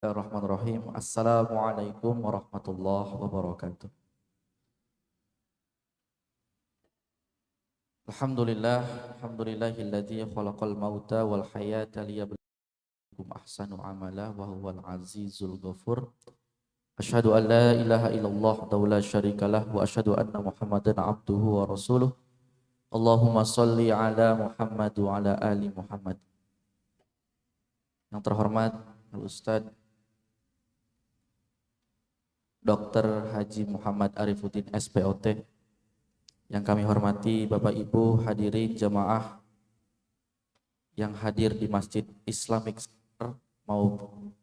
Bismillahirrahmanirrahim. Assalamualaikum warahmatullahi wabarakatuh. Alhamdulillah, alhamdulillahilladzi khalaqal mauta wal hayata liyabluwakum ahsanu amala wa huwal azizul ghafur. Asyhadu an la ilaha illallah wa la syarikalah wa asyhadu anna Muhammadan abduhu wa rasuluh. Allahumma shalli ala Muhammad wa ala ali Muhammad. Yang terhormat Al-Ustaz Dr. Haji Muhammad Arifuddin SPOT, yang kami hormati Bapak Ibu hadirin jamaah yang hadir di Masjid Islamic Center maupun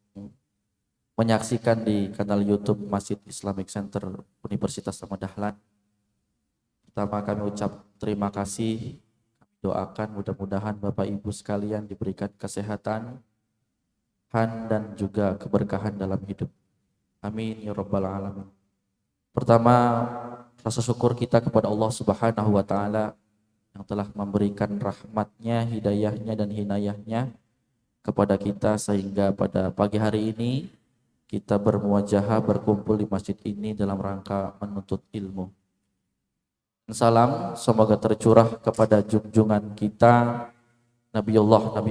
menyaksikan di kanal YouTube Masjid Islamic Center Universitas Ahmad Dahlan. Pertama kami ucap terima kasih, kami doakan mudah-mudahan Bapak Ibu sekalian diberikan kesehatan dan juga keberkahan dalam hidup. Amin ya rabbal alamin. Pertama, rasa syukur kita kepada Allah Subhanahu wa taala yang telah memberikan rahmatnya, hidayahnya dan hinayahnya kepada kita sehingga pada pagi hari ini kita bermuajahah berkumpul di masjid ini dalam rangka menuntut ilmu. Salam semoga tercurah kepada junjungan kita Nabi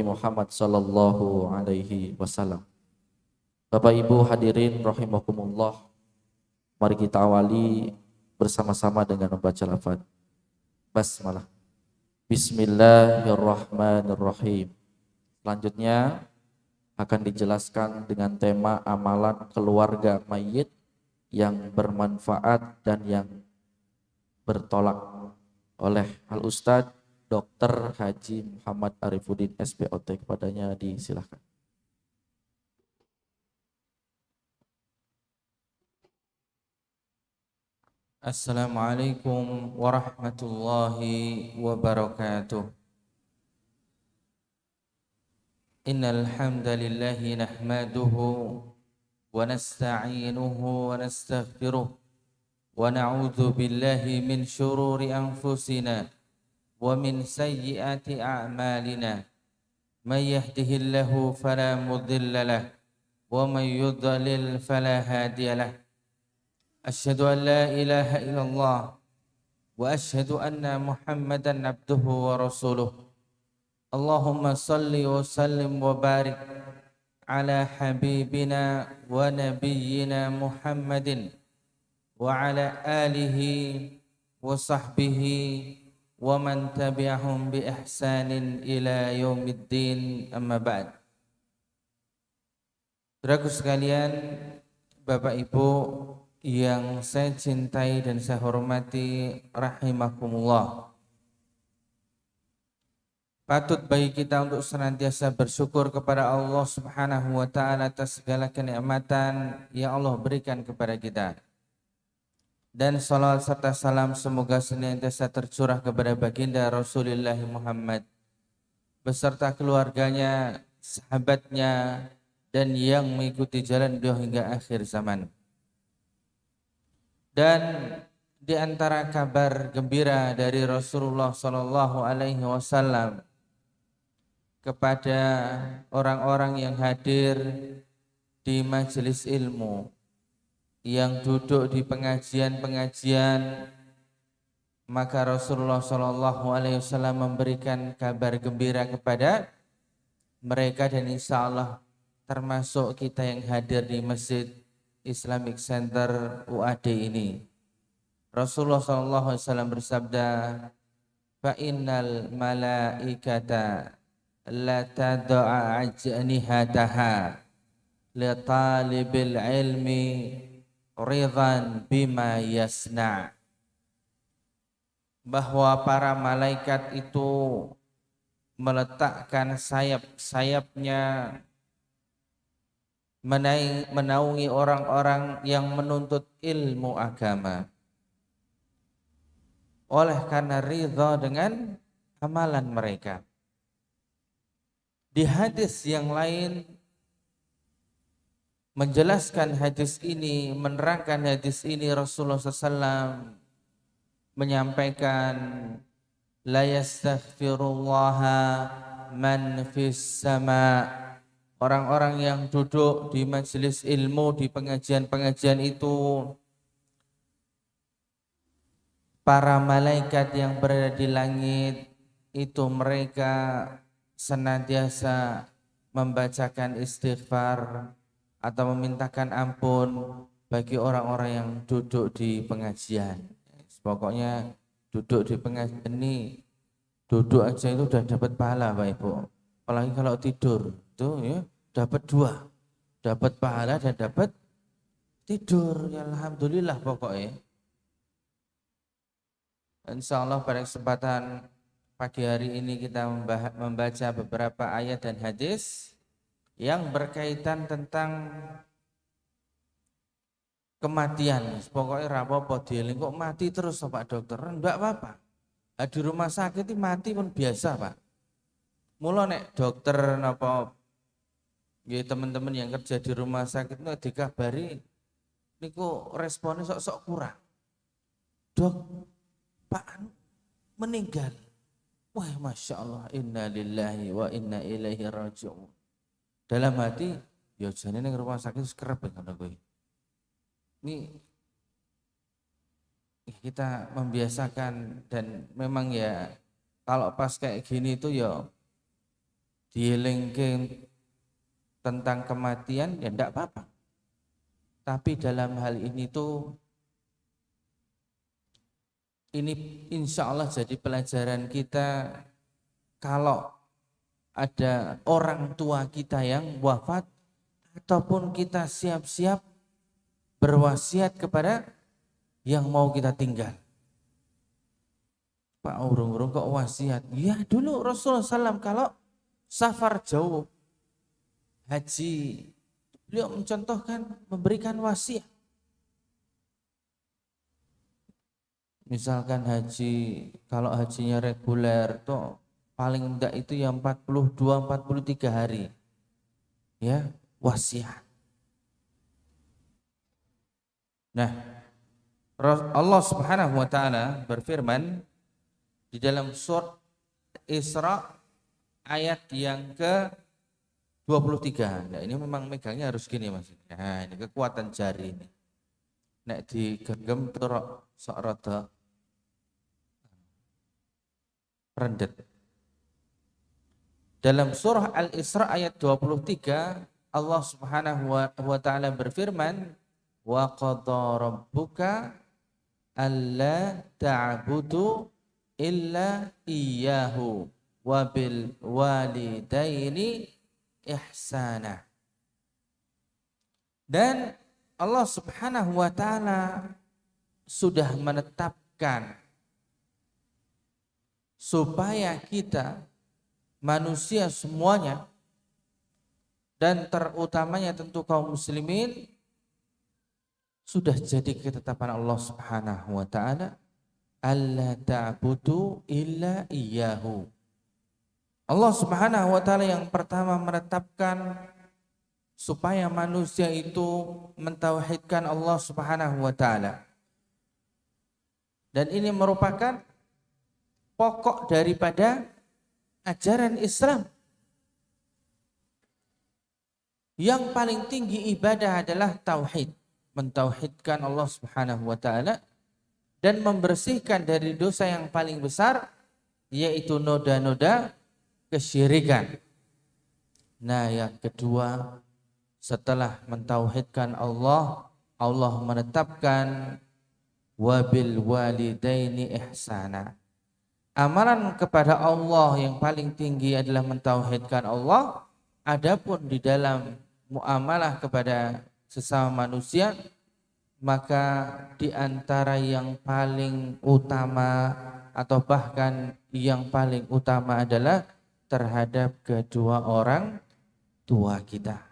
Muhammad sallallahu alaihi wasallam. Bapak Ibu hadirin rahimakumullah, mari kita awali bersama-sama dengan membaca lafaz basmalah. Bismillahirrahmanirrahim. Selanjutnya akan dijelaskan dengan tema amalan keluarga mayit yang bermanfaat dan yang bertolak oleh Al-Ustaz Dr. Haji Muhammad Arifuddin SPOT. Kepadanya disilahkan. Assalamualaikum warahmatullahi wabarakatuh. Innal hamdalillahi nahmaduhu wa nasta'inuhu wa nastaghfiruh wa na'udzu billahi min shururi anfusina wa min sayyiati a'malina. May yahdihillahu fala mudilla lahu wa may yudlil fala hadiya lahu. أشهد أن لا إله إلا الله وأشهد أن محمدا عبده ورسوله. اللهم صل وسلم وبارك على حبيبنا ونبينا محمد وعلى آله وصحبه ومن تبعهم بإحسان إلى يوم الدين. أما بعد. Saudaraku sekalian, Bapak Ibu yang saya cintai dan saya hormati rahimakumullah, patut bagi kita untuk senantiasa bersyukur kepada Allah Subhanahu wa taala atas segala kenikmatan yang Allah berikan kepada kita. Dan salawat serta salam semoga senantiasa tercurah kepada baginda Rasulullah Muhammad beserta keluarganya, sahabatnya dan yang mengikuti jalan beliau hingga akhir zaman. Dan di antara kabar gembira dari Rasulullah Sallallahu Alaihi Wasallam kepada orang-orang yang hadir di majelis ilmu, yang duduk di pengajian-pengajian, maka Rasulullah Sallallahu Alaihi Wasallam memberikan kabar gembira kepada mereka, dan insya Allah termasuk kita yang hadir di Masjid Islamic Center UAD ini. Rasulullah SAW bersabda, fa innal malaikata la tad'a ajnihataha li talibil ilmi ridhan bima yasna'. Bahwa para malaikat itu meletakkan sayap-sayapnya menaungi orang-orang yang menuntut ilmu agama oleh karena ridha dengan amalan mereka. Di hadis yang lain menjelaskan hadis ini, menerangkan hadis ini, Rasulullah SAW menyampaikan, la yastaghfirullaha man fis sama' orang-orang yang duduk di majelis ilmu, di pengajian-pengajian itu, para malaikat yang berada di langit itu mereka senantiasa membacakan istighfar atau memintakan ampun bagi orang-orang yang duduk di pengajian. Pokoknya duduk di pengajian ini, duduk aja itu udah dapat pahala Pak Ibu. Apalagi kalau tidur itu ya dapat dua, dapat pahala dan dapat tidur. Ya, alhamdulillah pokoknya. Insya Allah pada kesempatan pagi hari ini kita membaca beberapa ayat dan hadis yang berkaitan tentang kematian. Pokoknya rapopo dieling kok mati terus Pak Dokter. Enggak apa-apa. Di rumah sakit itu mati pun biasa Pak. Mula nek dokter napa ya teman-teman yang kerja di rumah sakit itu dikabari niku responnya sok-sok kurang. Dok, Pak Anu meninggal. Wah, Masya Allah, inna lillahi wa inna ilaihi raji'un. Dalam hati, ya jane ning rumah sakit kerep ngono kuwi. Ini kita membiasakan dan memang ya kalau pas kayak gini itu ya dielingke tentang kematian ya enggak apa-apa. Tapi dalam hal ini tuh ini insya Allah jadi pelajaran kita kalau ada orang tua kita yang wafat ataupun kita siap-siap berwasiat kepada yang mau kita tinggal. Pak urung-urung kok wasiat? Ya dulu Rasulullah SAW kalau safar jauh haji beliau mencontohkan memberikan wasiat. Misalkan haji, kalau hajinya reguler tuh paling enggak itu ya 42-43 hari. Ya, wasiat. Nah, Allah Subhanahu wa taala berfirman di dalam surat Isra ayat yang ke-23. Nah, ini memang megangnya harus gini Mas. Nah, ini kekuatan jari ini. Nek digenggam terus sok rada rendet. Dalam surah Al-Isra ayat 23 Allah Subhanahu wa taala berfirman wa qadha rabbuka alla ta'budu illa iyyahu wa bil walidaini ihsana. Dan Allah Subhanahu wa taala sudah menetapkan supaya kita manusia semuanya dan terutamanya tentu kaum muslimin sudah jadi ketetapan Allah Subhanahu wa taala alla ta'budu illa iyyahu. Allah Subhanahu wa taala yang pertama menetapkan supaya manusia itu mentauhidkan Allah Subhanahu wa taala. Dan ini merupakan pokok daripada ajaran Islam. Yang paling tinggi ibadah adalah tauhid, mentauhidkan Allah Subhanahu wa taala dan membersihkan dari dosa yang paling besar yaitu noda-noda kesyirikan. Nah, yang kedua setelah mentauhidkan Allah, Allah menetapkan wabil walidaini ihsana. Amalan kepada Allah yang paling tinggi adalah mentauhidkan Allah. Adapun di dalam muamalah kepada sesama manusia, maka di antara yang paling utama atau bahkan yang paling utama adalah terhadap kedua orang tua kita.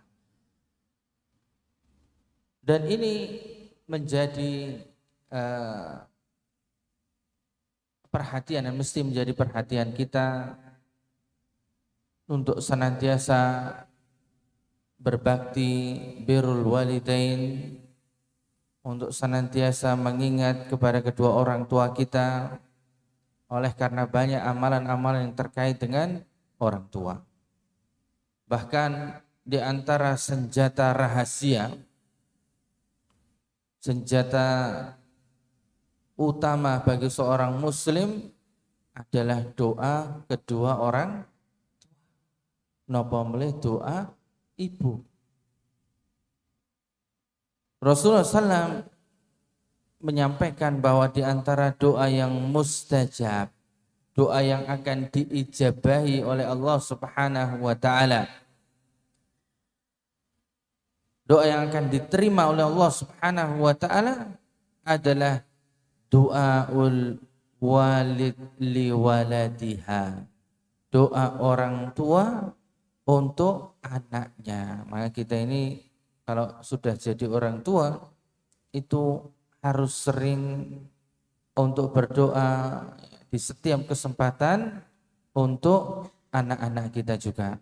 Dan ini menjadi perhatian dan mesti menjadi perhatian kita untuk senantiasa berbakti birrul walidain, untuk senantiasa mengingat kepada kedua orang tua kita oleh karena banyak amalan-amalan yang terkait dengan orang tua. Bahkan di antara senjata rahasia, senjata utama bagi seorang muslim adalah doa kedua orang, napa melih doa ibu. Rasulullah SAW menyampaikan bahwa di antara doa yang mustajab, doa yang akan diijabahi oleh Allah Subhanahu wa taala, doa yang akan diterima oleh Allah Subhanahu wa taala adalah doaul walid liwaladiha, doa orang tua untuk anaknya. Maka kita ini kalau sudah jadi orang tua itu harus sering untuk berdoa di setiap kesempatan untuk anak-anak kita juga.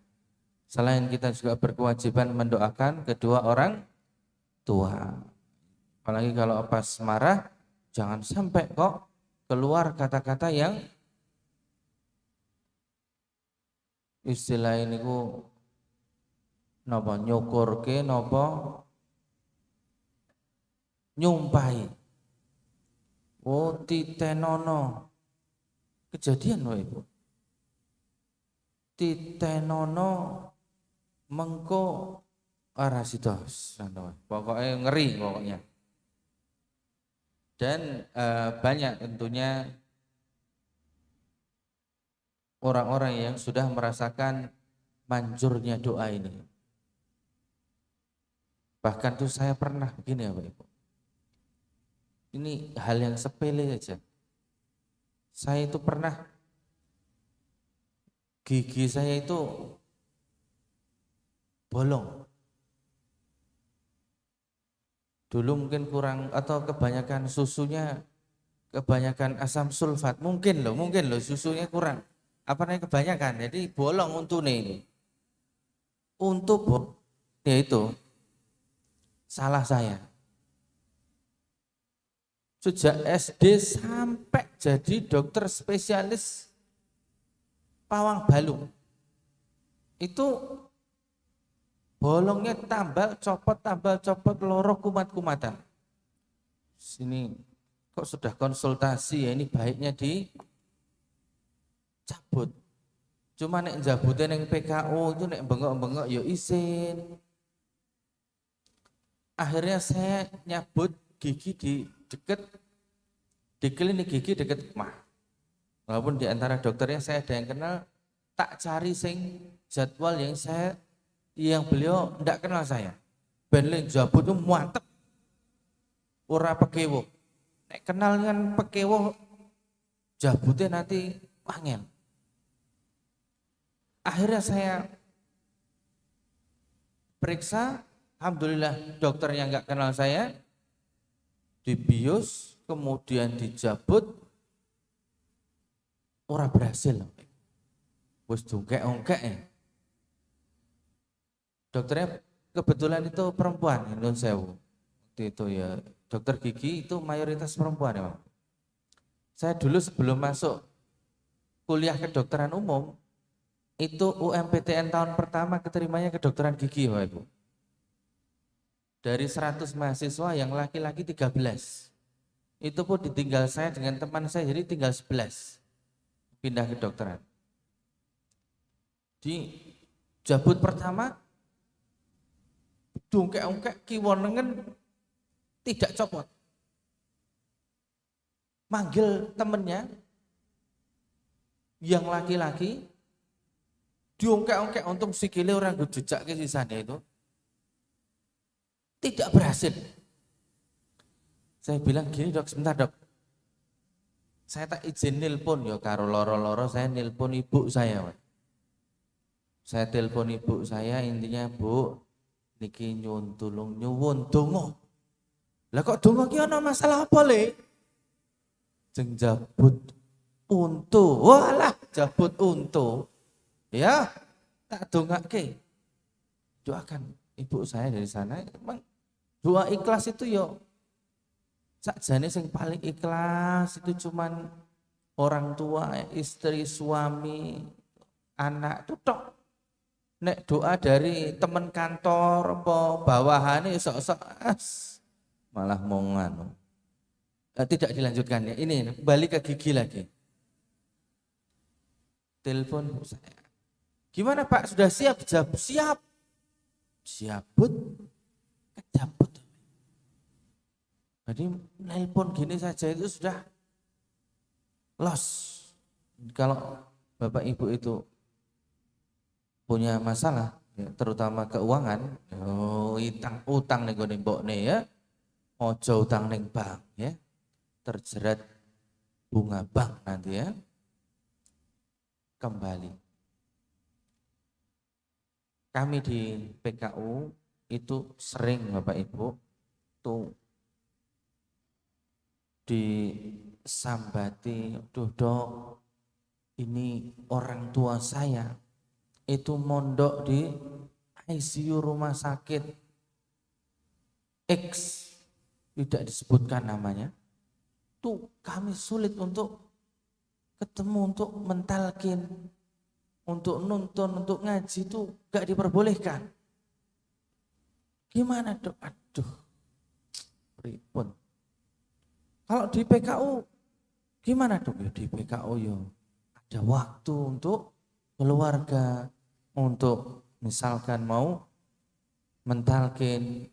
Selain kita juga berkewajiban mendoakan kedua orang tua. Apalagi kalau pas marah, jangan sampai kok keluar kata-kata yang istilah ini ku napa nyukurke napa nyumpahi. Oh titenono. Kejadian loh Ibu. Titenono mengko arasidos. Pokoknya ngeri pokoknya. Dan banyak tentunya orang-orang yang sudah merasakan manjurnya doa ini. Bahkan tuh saya pernah begini ya Pak Ibu. Ini hal yang sepele aja. Saya itu pernah gigi saya itu bolong. Dulu mungkin kurang atau kebanyakan susunya, kebanyakan asam sulfat, mungkin loh susunya kurang. Apa namanya kebanyakan, jadi bolong untune ini. Untuk ya itu salah saya. Sejak SD sampai jadi dokter spesialis pawang balung. Itu bolongnya tambal copot loro kumat-kumatan. Sini kok sudah konsultasi ya, ini baiknya dicabut. Cuma nek njabute ning PKO itu nek bengok-bengok ya isin. Akhirnya saya nyabut gigi di klinik gigi deket rumah. Walaupun di antara dokternya saya ada yang kenal, tak cari sing jadwal yang beliau tidak kenal saya. Ben jabut itu mantep. Ora pekewo. Nek kenal kan pekewo jabutnya nanti angin. Akhirnya saya periksa, alhamdulillah dokternya nggak kenal saya, dibius, kemudian dijabut, ora berhasil. Wis dongkek-ongkek ya. Dokternya kebetulan itu perempuan, Nun Sewu. Waktu itu ya, dokter gigi itu mayoritas perempuan ya, Pak. Saya dulu sebelum masuk kuliah kedokteran umum, itu UMPTN tahun pertama keterimanya kedokteran gigi, Pak Ibu. Dari 100 mahasiswa yang laki-laki 13. Itu pun ditinggal saya dengan teman saya, jadi tinggal 11. Pindah kedokteran. Di jabut pertama, dongkek-ongkek kiwonengen tidak copot. Manggil temennya yang laki-laki, diongkek-ongkek untung sikile orang jejak ke sisanya itu. Tidak berhasil. Saya bilang gini dok, sebentar dok. Saya tak izin nilpon ya karo loro-loro, saya nilpon ibu saya. Saya telepon ibu saya, intinya Bu, niki nyuwun tulung nyuwun donga. Lah kok donga ki ana masalah apa le? Jeng jabut untu. Walah, jabut untu. Ya, tak dongake. Doakan ibu saya dari sana. Emang doa ikhlas itu yo sakjane sing paling ikhlas itu cuman orang tua, istri, suami, anak itu tok. nek doa dari teman kantor apa bawahane sok-sok malah mau nganu. Tidak dilanjutkan ya. Ini balik ke gigi lagi. Telepon saya. Gimana Pak, sudah siap? Siap. Siaput, kejabut. Jadi nelpon gini saja itu sudah los. Kalau Bapak Ibu itu punya masalah, ya, terutama keuangan, utang nih gue nembok nih ya, ojo utang neng bank ya, terjerat bunga bank nanti ya, kembali. Kami di PKU itu sering Bapak Ibu tuh disambati, dok, ini orang tua saya itu mondok di ICU rumah sakit X, tidak disebutkan namanya, tuh kami sulit untuk ketemu, untuk mentalkin, untuk nuntun, untuk ngaji tuh gak diperbolehkan. Gimana dok? Aduh, pripun. Kalau di PKU gimana dok? Ya di PKU ya ada waktu untuk keluarga, untuk misalkan mau mentalkin,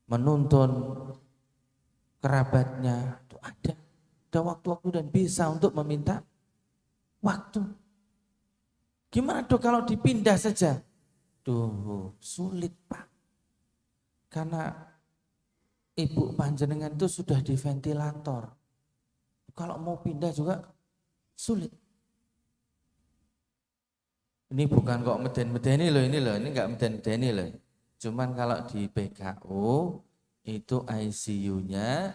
menuntun kerabatnya, itu ada waktu-waktu dan bisa untuk meminta waktu. Gimana dok kalau dipindah saja? Duh, sulit Pak. Karena ibu panjenengan itu sudah di ventilator. Kalau mau pindah juga sulit. Ini bukan kok meden-medeni loh, ini enggak meden-medeni loh. Cuman kalau di PKU itu ICU-nya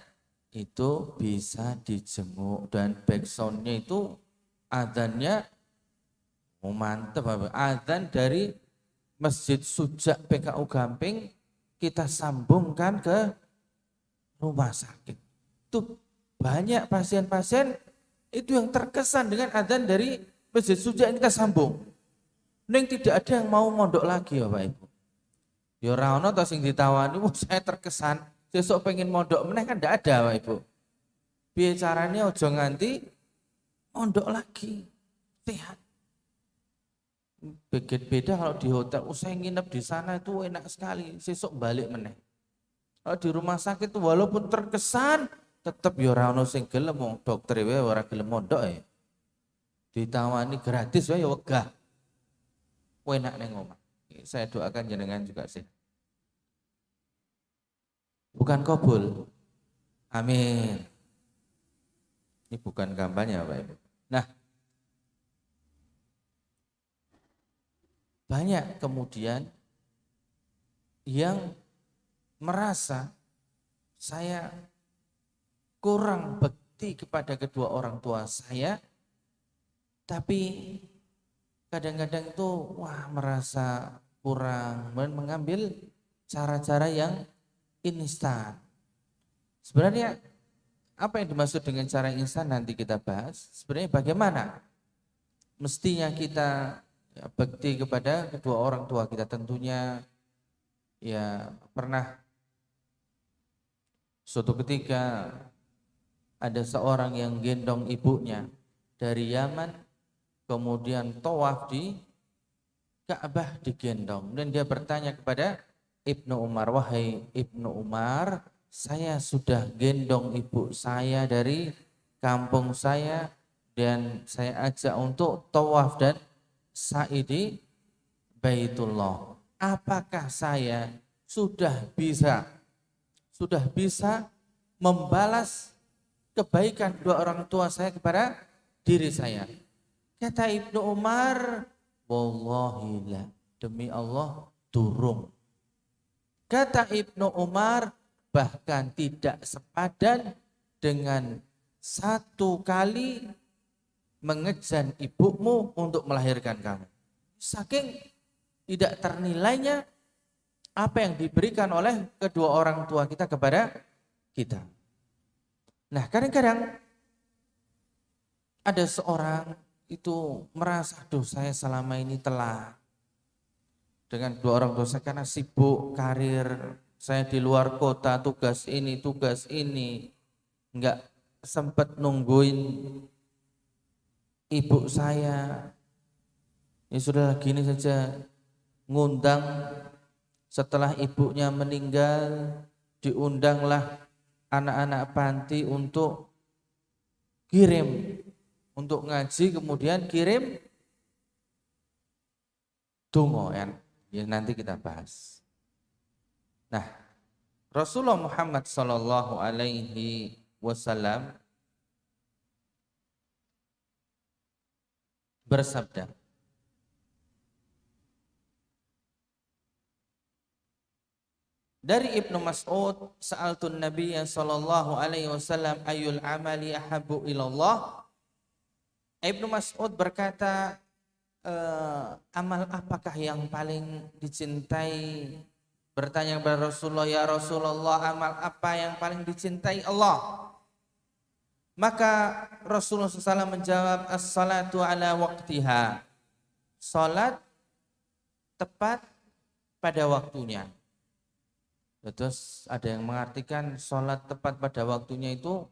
itu bisa dijenguk dan backsound-nya itu adzannya mantep. Adzan dari Masjid Sujak PKU Gamping kita sambungkan ke rumah sakit. Tuh banyak pasien-pasien itu yang terkesan dengan adzan dari Masjid Sujak yang kita sambung. Neng tidak ada yang mau mondok lagi Bapak Ibu. Ya ora ono to sing ditawani, saya terkesan sesuk pengen mondok meneh kan ndak ada Bapak Ibu. Piye carane aja nganti mondok lagi. Sehat. Beda kalau di hotel, saya nginep di sana itu enak sekali, sesuk balik meneh. Kalau di rumah sakit itu walaupun terkesan, tetap ya ora ono sing gelem, wong dokter wae ora gelem mondok ya. Ditawani gratis wae ya wegah. Enak neng omah. Saya doakan jenengan juga sih. Bukan kabul. Amin. Ini bukan kampanye Bapak Ibu. Nah, banyak kemudian yang merasa saya kurang bekti kepada kedua orang tua saya, tapi kadang-kadang itu merasa kurang mengambil cara-cara yang instan. Sebenarnya apa yang dimaksud dengan cara instan nanti kita bahas. Sebenarnya bagaimana mestinya kita bekti kepada kedua orang tua kita, tentunya ya pernah suatu ketika ada seorang yang gendong ibunya dari Yaman, kemudian tawaf di Ka'bah digendong, dan dia bertanya kepada Ibnu Umar, wahai Ibnu Umar, saya sudah gendong ibu saya dari kampung saya dan saya ajak untuk tawaf dan sa'i di Baitullah. Apakah saya sudah bisa membalas kebaikan dua orang tua saya kepada diri saya? Kata Ibnu Umar, wallahi la, demi Allah durung. Kata Ibnu Umar, bahkan tidak sepadan dengan satu kali mengejan ibumu untuk melahirkan kamu. Saking tidak ternilainya apa yang diberikan oleh kedua orang tua kita kepada kita. Nah, kadang-kadang ada seorang itu merasa, aduh saya selama ini telah dengan kedua orang tua saya karena sibuk karir, saya di luar kota, tugas ini, nggak sempat nungguin ibu saya. Ya sudah gini saja, ngundang setelah ibunya meninggal, diundanglah anak-anak panti untuk kirim, untuk ngaji, kemudian kirim donga ya nanti kita bahas. Nah, Rasulullah Muhammad sallallahu alaihi wasallam bersabda, dari Ibnu Mas'ud, sa'altun Nabiyya sallallahu alaihi wasallam ayyul amali ahabbu ilallah. Ibnu Mas'ud berkata, amal apakah yang paling dicintai? Bertanya kepada Rasulullah, ya Rasulullah, amal apa yang paling dicintai Allah? Maka Rasulullah SAW menjawab, as-salatu ala waqtiha. Salat tepat pada waktunya. Terus ada yang mengartikan sholat tepat pada waktunya itu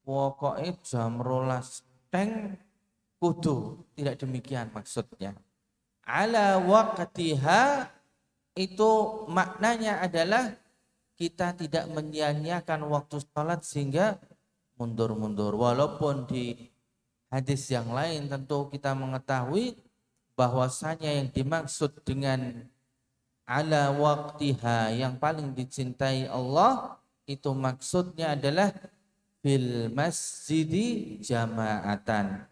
pokoknya jam 12 teng kudu. Tidak demikian maksudnya. Ala waqtiha itu maknanya adalah kita tidak menyia-nyiakan waktu sholat sehingga mundur-mundur. Walaupun di hadis yang lain tentu kita mengetahui bahwasanya yang dimaksud dengan ala waqtiha yang paling dicintai Allah itu maksudnya adalah fil masjidi jama'atan,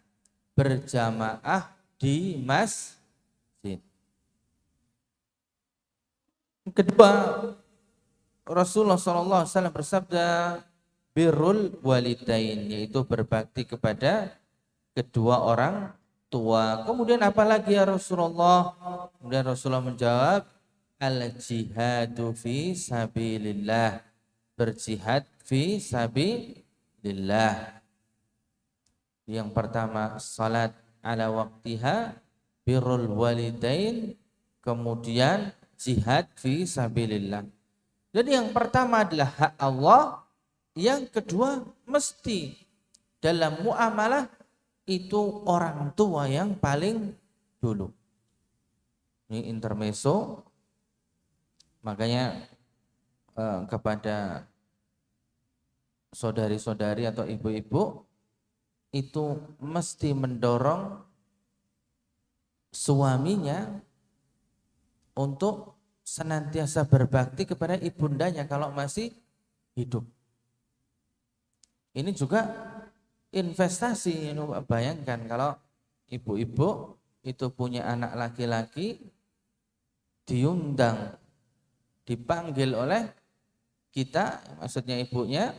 berjamaah di masjid. Kedua, Rasulullah SAW bersabda birrul walidain, yaitu berbakti kepada kedua orang tua. Kemudian apalagi ya Rasulullah? Kemudian Rasulullah menjawab, al-jihadu fi sabilillah, berjihad fi sabilillah. Yang pertama salat ala waqtiha, birrul walidain, kemudian jihad fi sabilillah. Jadi yang pertama adalah hak Allah, yang kedua mesti dalam muamalah itu orang tua yang paling dulu. Ini intermezzo. Makanya kepada saudari-saudari atau ibu-ibu itu mesti mendorong suaminya untuk senantiasa berbakti kepada ibundanya kalau masih hidup. Ini juga investasi. Bayangkan kalau ibu-ibu itu punya anak laki-laki, diundang, dipanggil oleh kita, maksudnya ibunya,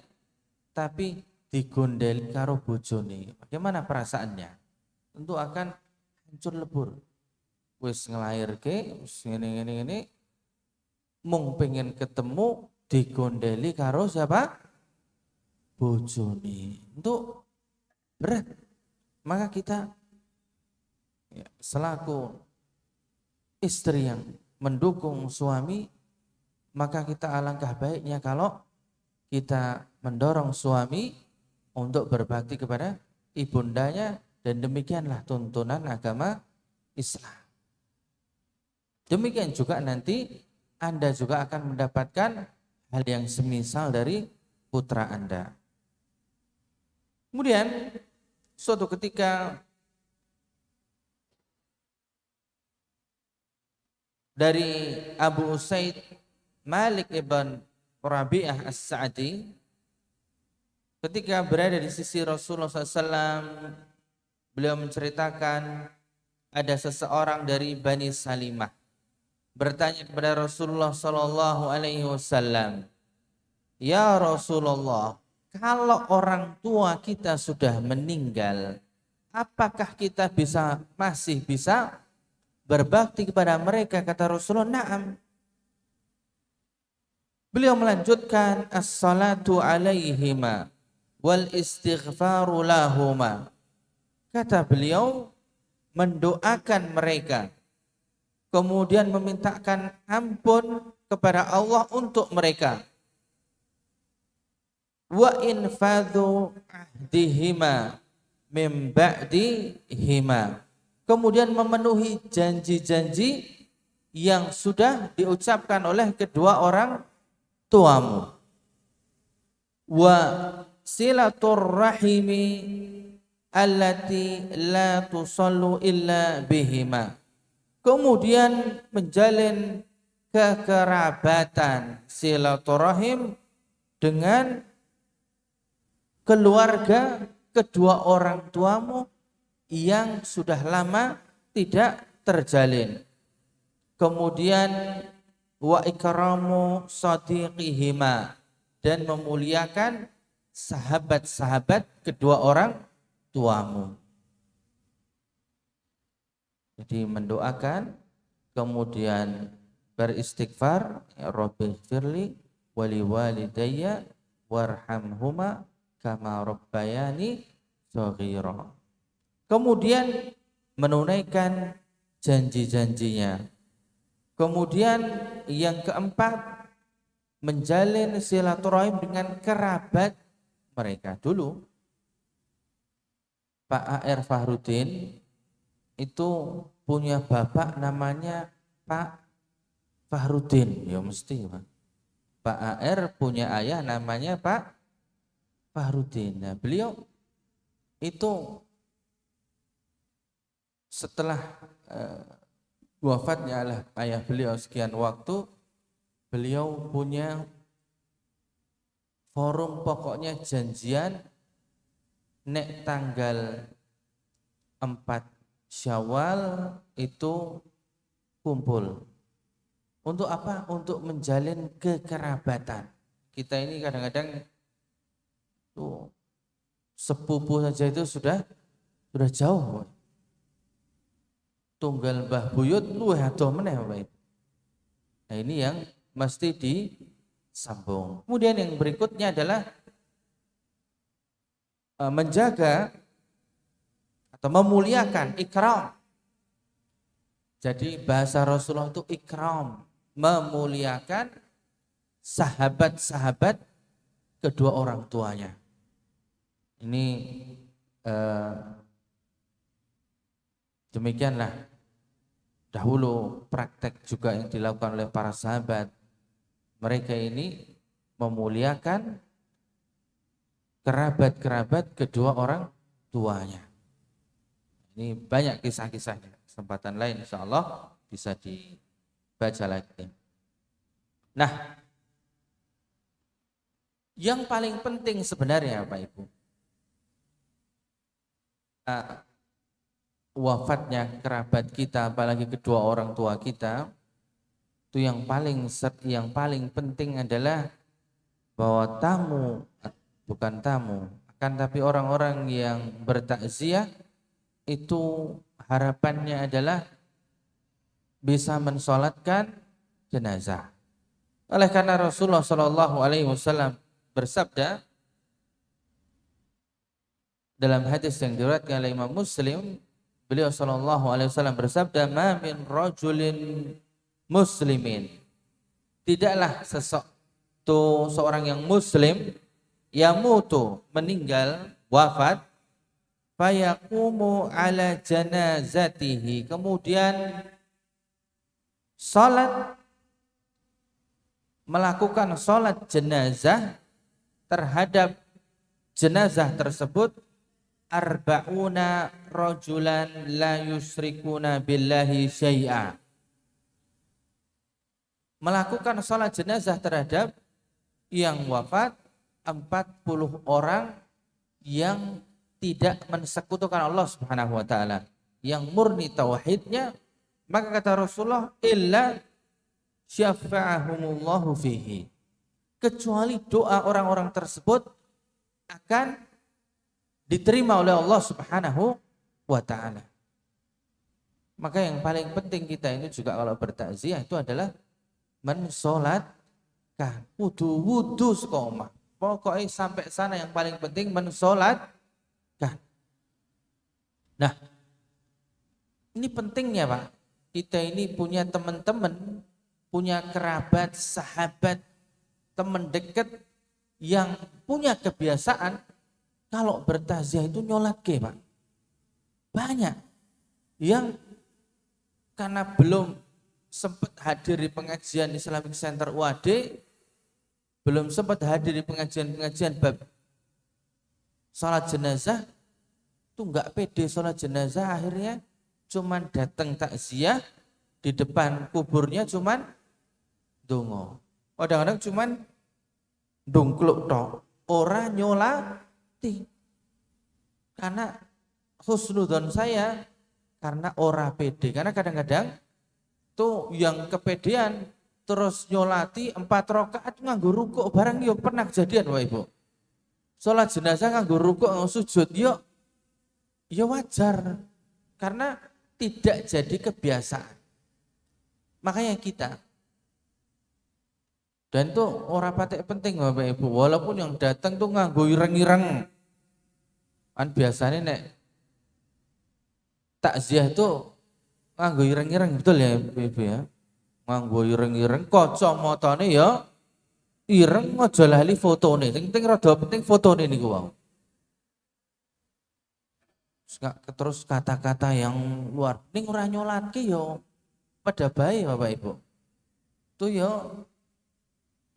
tapi digondeli karo bojone. Bagaimana perasaannya? Tentu akan hancur lebur. Wis ngelairke, wis ngene, mung pengen ketemu digondeli karo siapa? Bojone. Itu berat. Maka kita selaku istri yang mendukung suami, maka kita alangkah baiknya kalau kita mendorong suami untuk berbakti kepada ibundanya, dan demikianlah tuntunan agama Islam. Demikian juga nanti Anda juga akan mendapatkan hal yang semisal dari putra Anda. Kemudian suatu ketika dari Abu Usaid Malik ibn Rabi'ah As-Sa'di, ketika berada di sisi Rasulullah SAW, beliau menceritakan ada seseorang dari Bani Salimah bertanya kepada Rasulullah SAW, ya Rasulullah, kalau orang tua kita sudah meninggal, apakah kita masih bisa berbakti kepada mereka? Kata Rasulullah, na'am. Beliau melanjutkan, as-salatu alaihima wal istighfaru lahuma. Kata beliau, mendoakan mereka kemudian memintakan ampun kepada Allah untuk mereka. Wa infadhu ahdihima mim ba'dihima, kemudian memenuhi janji-janji yang sudah diucapkan oleh kedua orang tuamu. Wa silatur rahimi allati la tusallu illa bihima, kemudian menjalin kekerabatan silaturahim dengan keluarga kedua orang tuamu yang sudah lama tidak terjalin. Kemudian wa ikramu sadiqihima, dan memuliakan sahabat-sahabat kedua orang tuamu. Jadi mendoakan, kemudian beristighfar, ya Rabbi firli wali walidayya warhamhuma kama rabbayani shaghira. Kemudian menunaikan janji-janjinya. Kemudian yang keempat, menjalin silaturahim dengan kerabat mereka. Dulu Pak A.R. Fahrudin itu punya bapak namanya Pak Fahrudin, ya mesti Pak. Pak A.R. punya ayah namanya Pak Fahrudin. Nah, beliau itu setelah wafatnya ayah beliau sekian waktu, beliau punya forum, pokoknya janjian nek tanggal 4 Syawal itu kumpul. Untuk apa? Untuk menjalin kekerabatan. Kita ini kadang-kadang tuh sepupu saja itu sudah jauh. Tunggal Mbah Buyut luwih adoh meneh Bapak Ibu. Nah, ini yang mesti disambung. Kemudian yang berikutnya adalah menjaga atau memuliakan ikram. Jadi bahasa Rasulullah itu ikram, memuliakan sahabat-sahabat kedua orang tuanya. Ini demikianlah dahulu praktek juga yang dilakukan oleh para sahabat. Mereka ini memuliakan kerabat-kerabat kedua orang tuanya. Ini banyak kisah-kisahnya. Kesempatan lain insya Allah bisa dibaca lagi. Nah, yang paling penting sebenarnya Pak Ibu, wafatnya kerabat kita, apalagi kedua orang tua kita, itu yang paling penting adalah bahwa tamu, bukan tamu, akan tapi orang-orang yang bertakziah itu harapannya adalah bisa mensolatkan jenazah. Oleh karena Rasulullah SAW bersabda dalam hadis yang diriwayatkan oleh Imam Muslim, beliau SAW bersabda, "Ma min rajulin muslimin." Tidaklah seorang yang muslim yamutu, meninggal, wafat, fayaqumu ala janazatihi, kemudian melakukan salat jenazah terhadap jenazah tersebut, arba'una rajulan la yusrikuna billahi syai'a. Melakukan salat jenazah terhadap yang wafat 40 orang yang tidak mensekutukan Allah Subhanahu wa taala, yang murni tauhidnya, maka kata Rasulullah, illa syafa'ahumullahu fihi, kecuali doa orang-orang tersebut akan diterima oleh Allah Subhanahu wa taala. Maka yang paling penting kita ini juga kalau bertakziah itu adalah mensolatkan, wudu sekomah. Pokoknya sampai sana yang paling penting mensolatkan. Nah, ini pentingnya Pak. kita ini punya teman-teman, punya kerabat, sahabat, teman dekat yang punya kebiasaan kalau bertaziah itu nyolat ke, Pak. Banyak yang karena belum sempat hadir di pengajian Islamic Center UAD, belum sempat hadir di pengajian-pengajian bab sholat jenazah, tuh nggak pede sholat jenazah, akhirnya cuman datang takziah, di depan kuburnya cuman dongo. Kadang-kadang cuman dongkluk tok, ora nyolati. Karena husnudon saya, karena ora pede. Karena kadang-kadang tuh yang kepedean terus nyolati 4 rakaat nganggo rukuk barang yo pernah kejadian Bapak Ibu. Sholat jenazah nganggo rukuk nganggo sujud yo wajar karena tidak jadi kebiasaan. Makanya kita dan itu orang patek penting Bapak Ibu, walaupun yang datang tuh nganggo ireng-ireng. Kan biasanya nek takziah itu nganggo ireng-ireng, betul ya Ibu ya. Nganggo ireng-ireng, kacamata ya ireng, aja lali fotone. Penting rada penting fotone niku wae. Terus kata-kata yang luar, ning ora nyolatke ya pada baik Bapak Ibu. Itu ya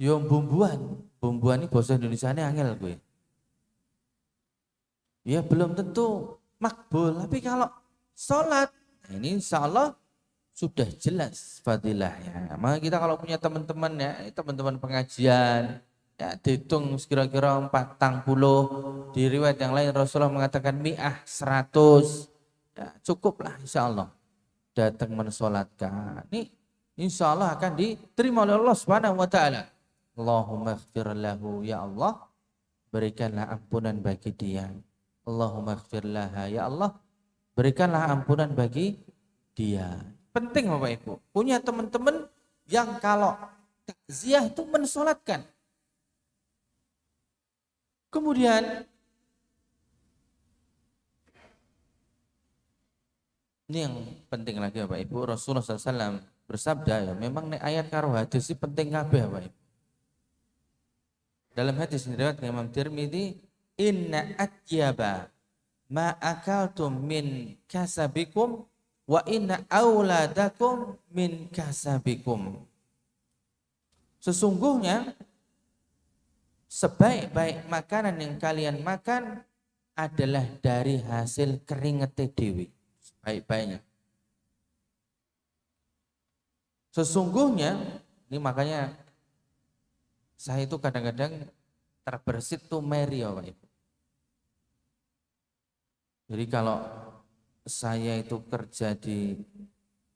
bumbuan ini bahasa Indonesianya angel gue. Ya belum tentu makbul, tapi kalau sholat, nah ini insya Allah sudah jelas fadilahnya. Maka kita kalau punya teman-teman ya, teman-teman pengajian, ya dihitung kira-kira 40, di riwayat yang lain Rasulullah mengatakan 100, ya cukuplah insya Allah datang mensolatkan. Ini insya Allah akan diterima oleh Allah Subhanahu Wa Taala. Allahumma ighfir lahu, ya Allah berikanlah ampunan bagi dia. Allahumma ighfir laha, ya Allah berikanlah ampunan bagi dia. Penting Bapak Ibu, punya teman-teman yang kalau takziah itu mensolatkan. Kemudian ini yang penting lagi Bapak Ibu, Rasulullah SAW bersabda ya, memang nih ayat karo hadis ini penting kabeh Bapak Ibu. Dalam hadis riwayat Imam Tirmidzi, inna atyaba ma akaltum min kasabikum wa inna auladakum min kasabikum. Sesungguhnya sebaik-baik makanan yang kalian makan adalah dari hasil keringet dewi. Baik-baiknya. Sesungguhnya, ini makanya saya itu kadang-kadang terbersit tuh Mary Bapak Ibu. Jadi kalau saya itu kerja di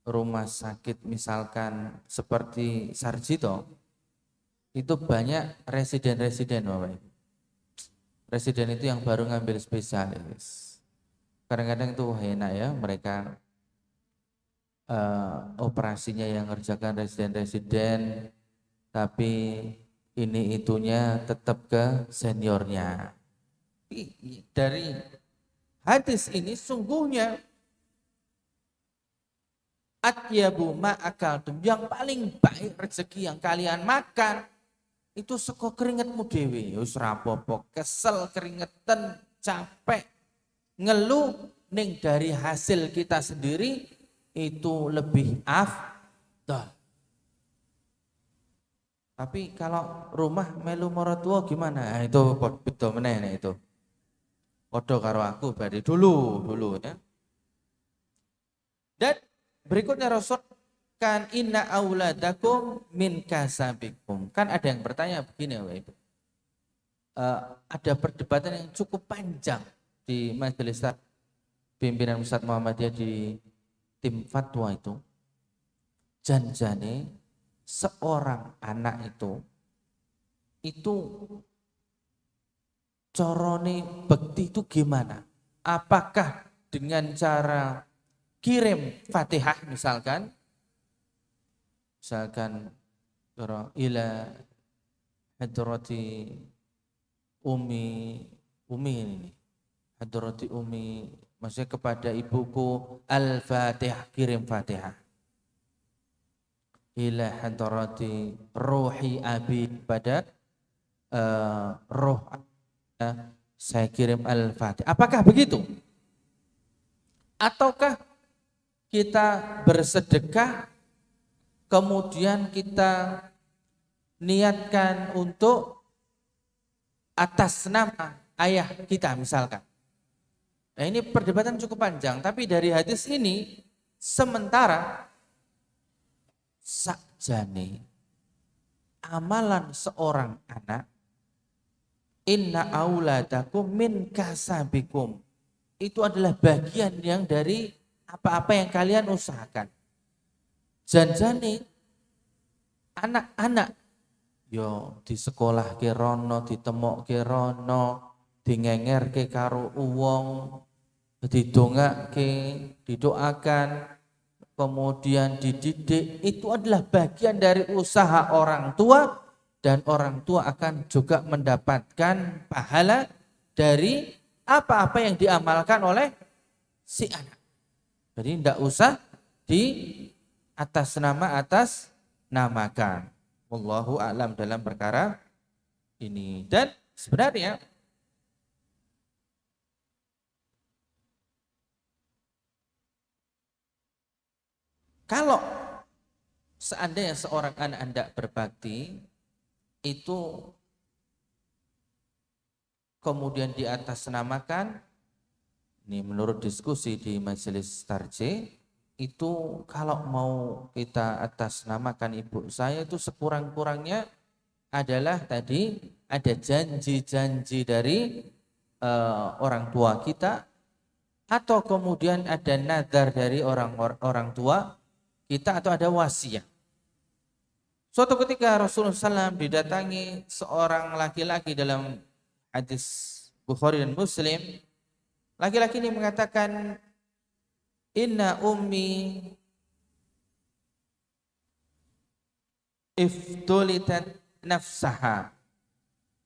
rumah sakit misalkan seperti Sarjito, itu banyak residen-residen Bapak Ibu. Residen itu yang baru ngambil spesialis. Kadang-kadang itu enak ya mereka operasinya yang ngerjakan residen-residen, tapi ini itunya tetap ke seniornya. Dari hadis ini sungguhnya atyabu ma'akaltum, yang paling baik rezeki yang kalian makan itu saka keringetmu dewe. Wis rapopo, kesel keringetan, capek, ngeluh, ning dari hasil kita sendiri itu lebih afdal. Tapi kalau rumah melu maratuwa gimana? Nah, itu beda meneh itu. Padha karo aku dari dulu ya. Dan berikutnya Rasul kan inna auladakum min kasabikum. Kan ada yang bertanya begini Bapak Ibu. Ada perdebatan yang cukup panjang di majelis pimpinan Ustadz Muhammadiyah di tim fatwa itu. Janjane seorang anak itu corone bekti itu gimana? Apakah dengan cara kirim Fatihah misalkan ila hadrati umi ini, hadrati umi, maksudnya kepada ibuku al-Fatihah, kirim Fatihah. ila hadrati ruhi abi, pada roh saya kirim al-Fatihah. Apakah begitu? Ataukah kita bersedekah kemudian kita niatkan untuk atas nama ayah kita misalkan. Nah, ini perdebatan cukup panjang, tapi dari hadis ini sementara sakjane amalan seorang anak, inna auladakum min kasabikum, itu adalah bagian yang dari apa-apa yang kalian usahakan. Janjane anak-anak yo di sekolah ke rono, ditemok ke rono, dingenger ke karo uwong, didongake, didoakan, kemudian dididik, itu adalah bagian dari usaha orang tua, dan orang tua akan juga mendapatkan pahala dari apa-apa yang diamalkan oleh si anak. Jadi tidak usah di atas namakan. Wallahu a'lam dalam perkara ini. Dan sebenarnya kalau seandainya seorang anak hendak berbakti, itu kemudian di atas namakan, ini menurut diskusi di majelis tarjih, itu kalau mau kita atas namakan ibu saya, itu sekurang-kurangnya adalah tadi ada janji-janji dari orang tua kita, atau kemudian ada nazar dari orang tua kita, atau ada wasiat. Suatu ketika Rasulullah SAW didatangi seorang laki-laki dalam hadis Bukhari dan Muslim. Laki-laki ini mengatakan, inna ummi iftulitat nafsaha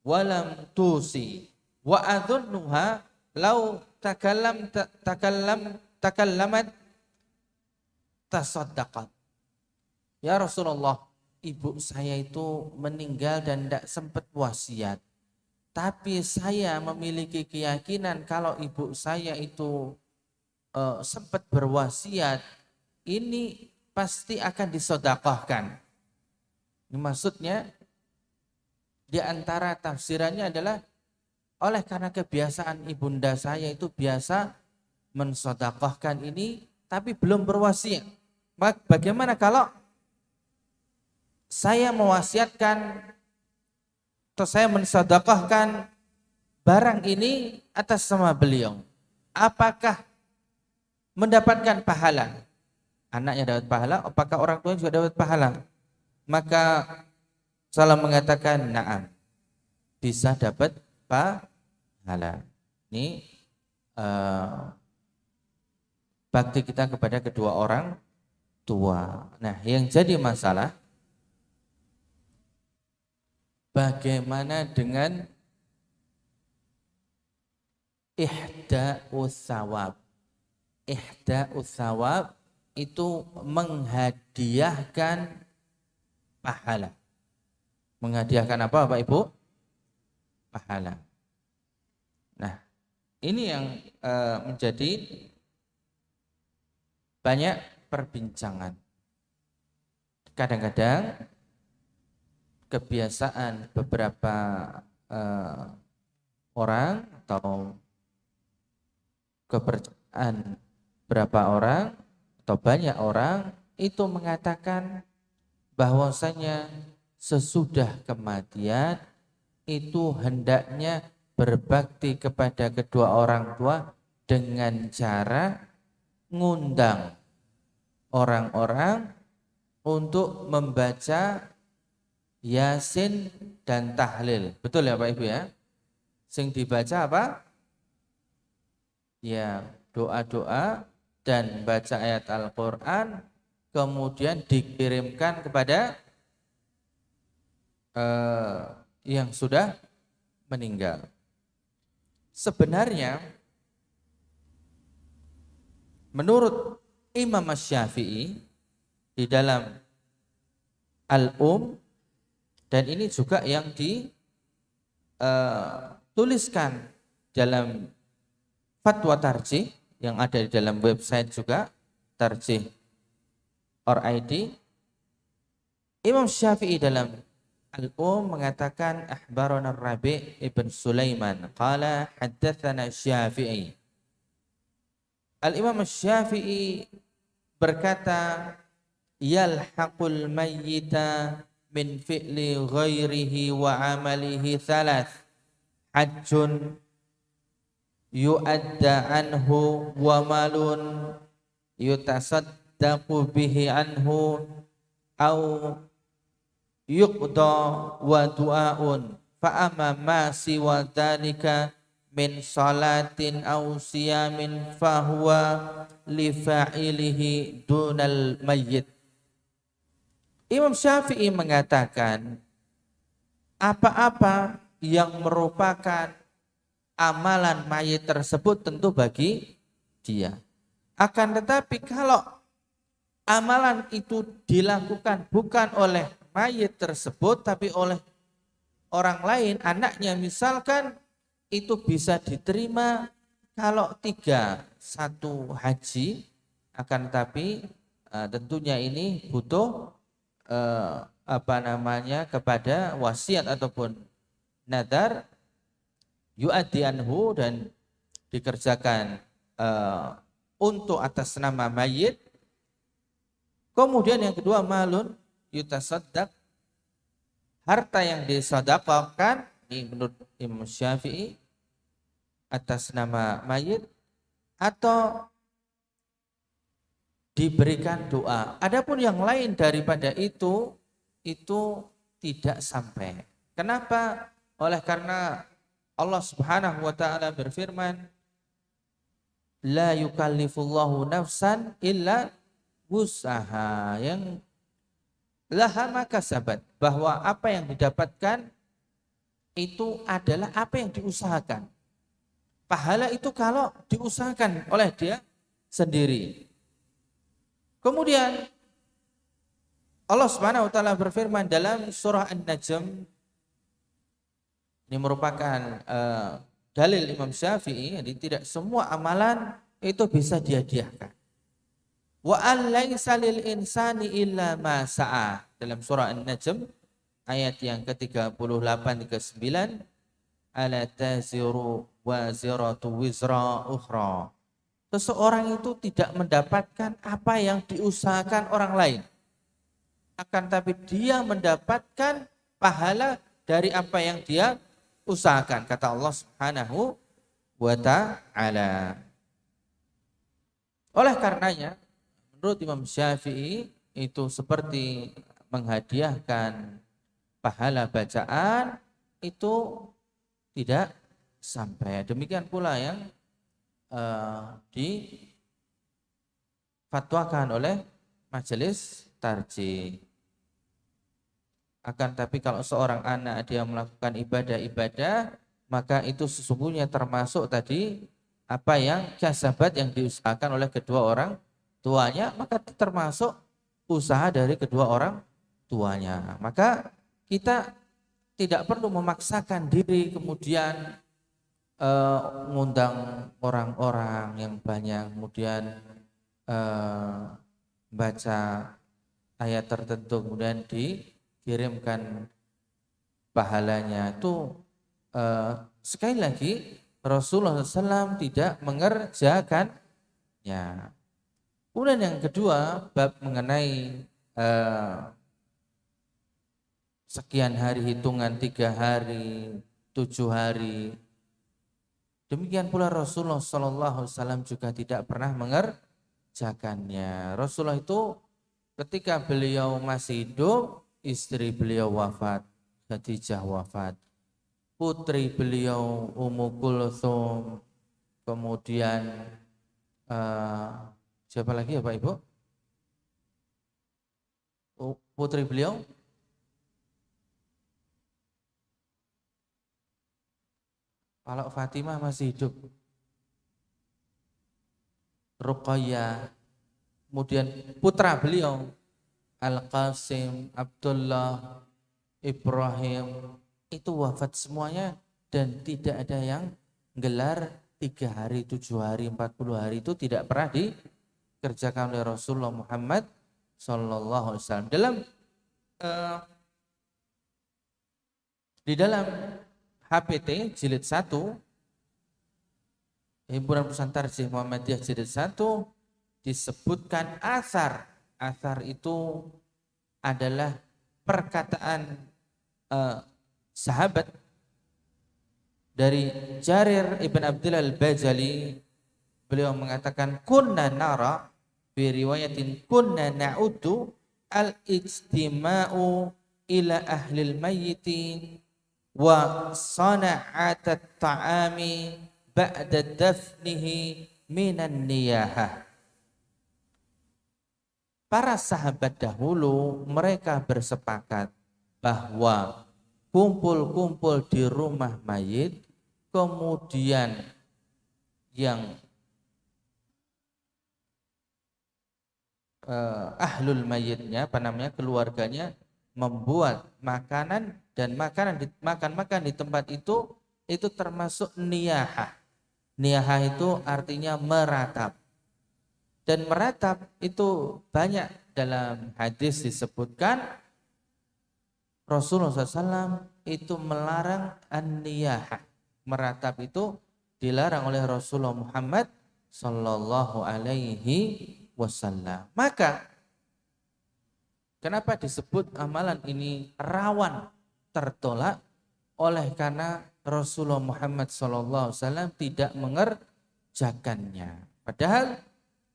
walam tusi wa adhunnuha law takallamat tasaddaqat. Ya Rasulullah, ibu saya itu meninggal dan tidak sempat wasiat. Tapi saya memiliki keyakinan kalau ibu saya itu sempat berwasiat, ini pasti akan disedekahkan. Ini maksudnya di antara tafsirannya adalah oleh karena kebiasaan ibunda saya itu biasa mensedekahkan ini tapi belum berwasiat. Bagaimana kalau saya mewasiatkan atau saya mensedekahkan barang ini atas nama beliau? Apakah mendapatkan pahala? Anaknya dapat pahala, apakah orang tua juga dapat pahala? Maka Salam mengatakan na'am, bisa dapat pahala. Ini bakti kita kepada kedua orang tua. Nah, yang jadi masalah, bagaimana dengan ihda'us sawab? Ihda'us sawab itu menghadiahkan pahala. Menghadiahkan apa Bapak Ibu? Pahala. Nah, ini yang menjadi banyak perbincangan. Kadang-kadang kebiasaan beberapa orang atau kepercayaan beberapa orang atau banyak orang itu mengatakan bahwasanya sesudah kematian itu hendaknya berbakti kepada kedua orang tua dengan cara ngundang orang-orang untuk membaca Yasin dan tahlil. Betul ya Pak Ibu ya? Sing dibaca apa? Ya, doa-doa dan baca ayat Al-Quran, kemudian dikirimkan kepada yang sudah meninggal. Sebenarnya menurut Imam Syafi'i di dalam dan ini juga yang dituliskan dalam fatwa tarjih yang ada di dalam website juga tarjih.id. Imam Syafi'i dalam mengatakan akhbarana Rabi' ibn Sulaiman qala haddatsana Syafi'i. Al-Imam Syafi'i berkata yalhaqul mayyita min fi'li ghairihi wa amalihi thalath hajjun yu'adda anhu wa malun yutasaddaqu bihi anhu au yuqda wa du'aun fa amma ma siwa dhalika min salatin aw siyamin fahuwa li fa'ilihi dunal mayyit. Imam Syafi'i mengatakan apa-apa yang merupakan amalan mayit tersebut tentu bagi dia. Akan tetapi kalau amalan itu dilakukan bukan oleh mayit tersebut tapi oleh orang lain, anaknya misalkan, itu bisa diterima kalau 3, 1 haji, akan tetapi tentunya ini butuh kepada wasiat ataupun nadar yu'addi anhu dan dikerjakan untuk atas nama mayit. Kemudian yang kedua malun yutasaddaq, harta yang disedekahkan ini menurut Imam Syafi'i atas nama mayit atau diberikan doa. Adapun yang lain daripada itu tidak sampai. Kenapa? Oleh karena Allah Subhanahu wa taala berfirman, la yukallifullahu nafsan illa wus'aha, yang laha maka sabat, bahwa apa yang didapatkan itu adalah apa yang diusahakan. Pahala itu kalau diusahakan oleh dia sendiri. Kemudian Allah Subhanahu wa taala berfirman dalam surah An-Najm, ini merupakan dalil Imam Syafi'i, jadi tidak semua amalan itu bisa dihadiahkan. Wa an laisa lil insani illa ma sa'a, dalam surah An-Najm ayat yang ke-38 ke-9, ala taziru waziratu wizra ukhra. Seseorang itu tidak mendapatkan apa yang diusahakan orang lain, akan tapi dia mendapatkan pahala dari apa yang dia usahakan, kata Allah Subhanahu wa ta'ala. Oleh karenanya menurut Imam Syafi'i itu seperti menghadiahkan pahala bacaan itu tidak sampai. Demikian pula yang difatwakan oleh majelis tarjih. Akan tapi kalau seorang anak dia melakukan ibadah-ibadah, maka itu sesungguhnya termasuk tadi apa yang kasabat yang diusahakan oleh kedua orang tuanya, maka termasuk usaha dari kedua orang tuanya. Maka kita tidak perlu memaksakan diri kemudian mengundang orang-orang yang banyak, kemudian baca ayat tertentu kemudian dikirimkan pahalanya. Itu sekali lagi Rasulullah SAW tidak mengerjakannya. Kemudian yang kedua, bab mengenai sekian hari, hitungan 3 hari, 7 hari. Demikian pula Rasulullah SAW juga tidak pernah mengerjakannya. Rasulullah itu ketika beliau masih hidup, istri beliau wafat, Khadijah wafat, putri beliau Ummu Kulthum, kemudian siapa lagi ya Pak Ibu? Putri beliau kalau Fatimah masih hidup, Ruqayyah, kemudian putra beliau Al-Qasim, Abdullah, Ibrahim, itu wafat semuanya dan tidak ada yang gelar 3 hari, 7 hari, 40 hari itu tidak pernah dikerjakan oleh Rasulullah Muhammad Sallallahu Alaihi Wasallam. Di dalam HPT jilid 1, Himpunan Pusat Tarjih Muhammadiyah jilid 1, disebutkan asar. Asar itu adalah perkataan sahabat dari Jarir ibn Abdullah al-Bajali. Beliau mengatakan kunna nara fi riwayatin kunna na'udu al-ijtima'u ila ahlil mayyitin wa sana'atat ta'ami ba'da dafnihi minan niyahah. Para sahabat dahulu mereka bersepakat bahwa kumpul-kumpul di rumah mayit, kemudian yang ahlul mayitnya, keluarganya membuat makanan dan makan di tempat itu termasuk niyahah. Niyahah itu artinya meratap. Dan meratap itu banyak dalam hadis disebutkan Rasulullah SAW itu melarang an-niyahah. Meratap itu dilarang oleh Rasulullah Muhammad Sallallahu Alaihi Wasallam. Maka kenapa disebut amalan ini rawan tertolak? Oleh karena Rasulullah Muhammad Sallallahu Alaihi Wasallam tidak mengerjakannya. Padahal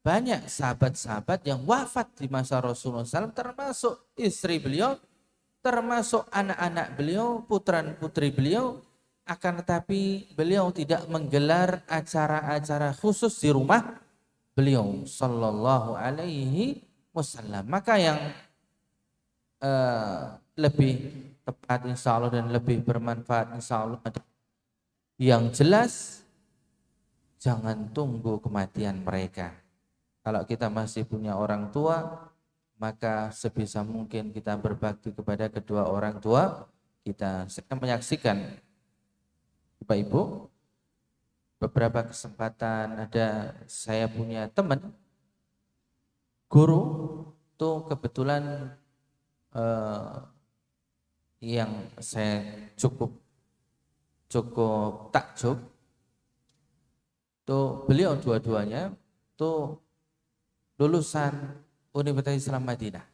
banyak sahabat-sahabat yang wafat di masa Rasulullah SAW, termasuk istri beliau, termasuk anak-anak beliau, putra-putri beliau, akan tetapi beliau tidak menggelar acara-acara khusus di rumah beliau Sallallahu Alaihi Wasallam. Maka yang lebih tepat insya Allah dan lebih bermanfaat insya Allah, yang jelas jangan tunggu kematian mereka. Kalau kita masih punya orang tua, maka sebisa mungkin kita berbakti kepada kedua orang tua kita. Saya menyaksikan Bapak Ibu, beberapa kesempatan ada saya punya teman guru tuh kebetulan yang saya cukup takjub tuh, beliau dua-duanya tuh lulusan Universitas Islam Madinah.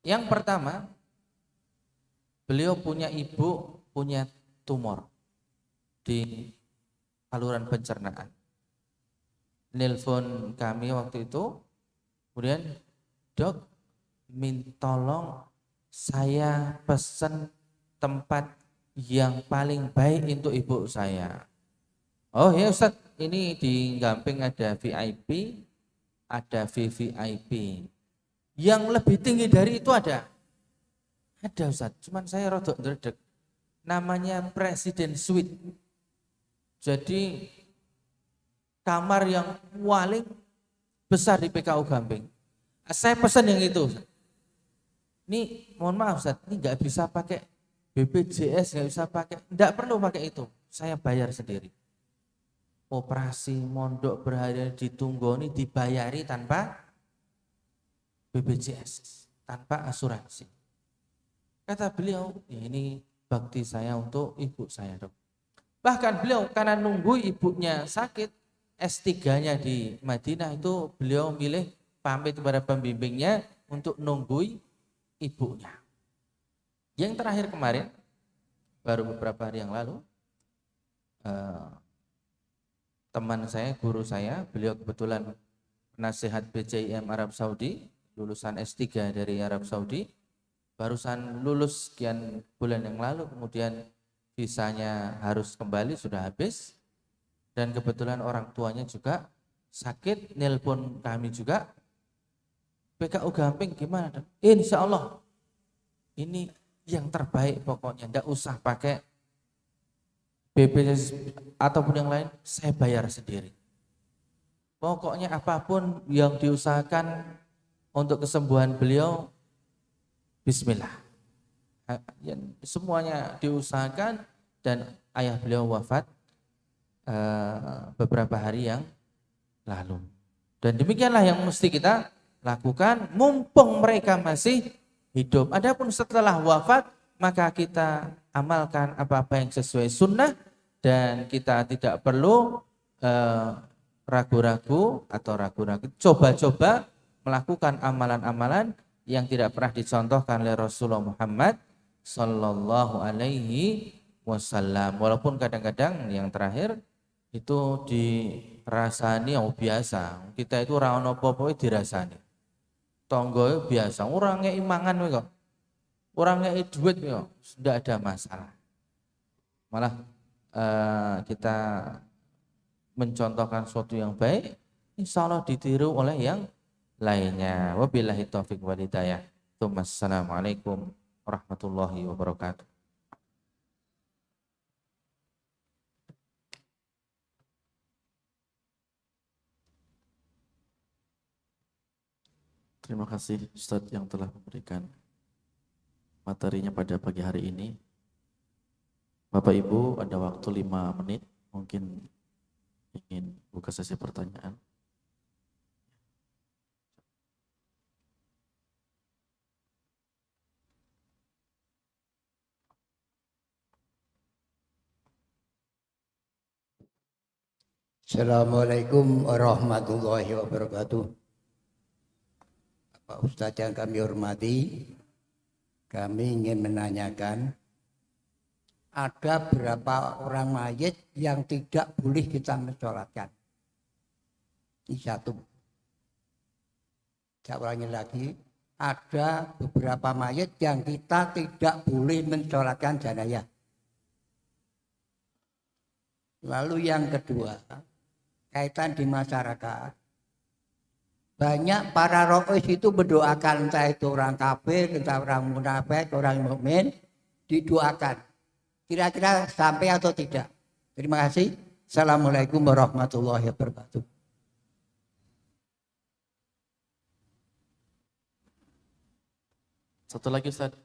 Yang pertama, beliau punya ibu punya tumor di saluran pencernaan. Nelpon kami waktu itu, kemudian dok, tolong saya pesen tempat yang paling baik untuk ibu saya. Oh ya Ustaz, ini di Gamping ada VIP, ada VVIP. Yang lebih tinggi dari itu ada Ustaz, cuman saya rodok ndredeg. Namanya Presiden Suite. Jadi kamar yang paling besar di PKU Gamping. Saya pesan yang itu Ustaz. Ini mohon maaf Ustaz, ini nggak bisa pakai BPJS, nggak bisa pakai, nggak perlu pakai itu. Saya bayar sendiri. Operasi mondok berhari-hari ditunggoni dibayari tanpa BPJS, tanpa asuransi. Kata beliau, ya ini bakti saya untuk ibu saya dok. Bahkan beliau karena nunggu ibunya sakit, S3-nya di Madinah itu beliau milih pamit kepada pembimbingnya untuk nunggui ibunya. Yang terakhir kemarin, baru beberapa hari yang lalu, teman saya, guru saya, beliau kebetulan penasihat BCIM Arab Saudi, lulusan S3 dari Arab Saudi, barusan lulus sekian bulan yang lalu, kemudian visanya harus kembali, sudah habis, dan kebetulan orang tuanya juga sakit, nelpon kami juga, PKU Gamping gimana? Insya Allah, ini yang terbaik pokoknya, enggak usah pakai BPJS ataupun yang lain, saya bayar sendiri. Pokoknya apapun yang diusahakan untuk kesembuhan beliau, bismillah. Semuanya diusahakan dan ayah beliau wafat beberapa hari yang lalu. Dan demikianlah yang mesti kita lakukan mumpung mereka masih hidup. Adapun setelah wafat, maka kita amalkan apa-apa yang sesuai sunnah dan kita tidak perlu ragu-ragu atau coba-coba melakukan amalan-amalan yang tidak pernah dicontohkan oleh Rasulullah Muhammad Sallallahu Alaihi Wasallam. Walaupun kadang-kadang yang terakhir itu dirasani yang biasa. Kita itu ora ono apa-apa dirasani. Tonggo biasa, orang ngei mangan kok. Orang ngei duit kok, sudah ada masalah. Malah kita mencontohkan sesuatu yang baik, insya Allah ditiru oleh yang lainnya. Wabillahi taufiq wal hidayah. Assalamualaikum warahmatullahi wabarakatuh. Terima kasih Ustadz yang telah memberikan materinya pada pagi hari ini. Bapak Ibu ada waktu 5 menit, mungkin ingin buka sesi pertanyaan. Assalamualaikum warahmatullahi wabarakatuh. Pak Ustadz yang kami hormati, kami ingin menanyakan, ada berapa orang mayit yang tidak boleh kita mensolatkan? Ini satu. Saya ulangi lagi, ada beberapa mayit yang kita tidak boleh mensolatkan jenazah. Lalu yang kedua, kaitan di masyarakat. Banyak para rois itu mendoakan, entah itu orang kafir, entah orang munafik, orang mukmin, didoakan. Kira-kira sampai atau tidak? Terima kasih. Assalamualaikum warahmatullahi wabarakatuh. Satu lagi Ustaz.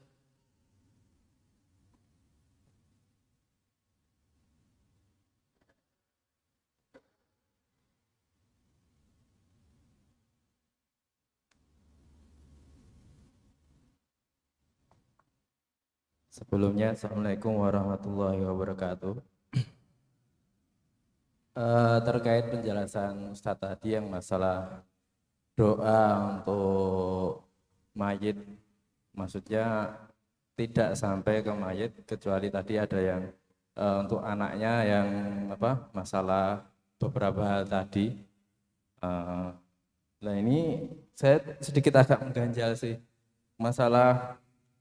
Sebelumnya, Assalamualaikum warahmatullahi wabarakatuh. Terkait penjelasan Ustadz tadi yang masalah doa untuk mayit, maksudnya tidak sampai ke mayit, kecuali tadi ada yang untuk anaknya yang masalah beberapa hal tadi. Nah ini saya sedikit agak mengganjal sih, masalah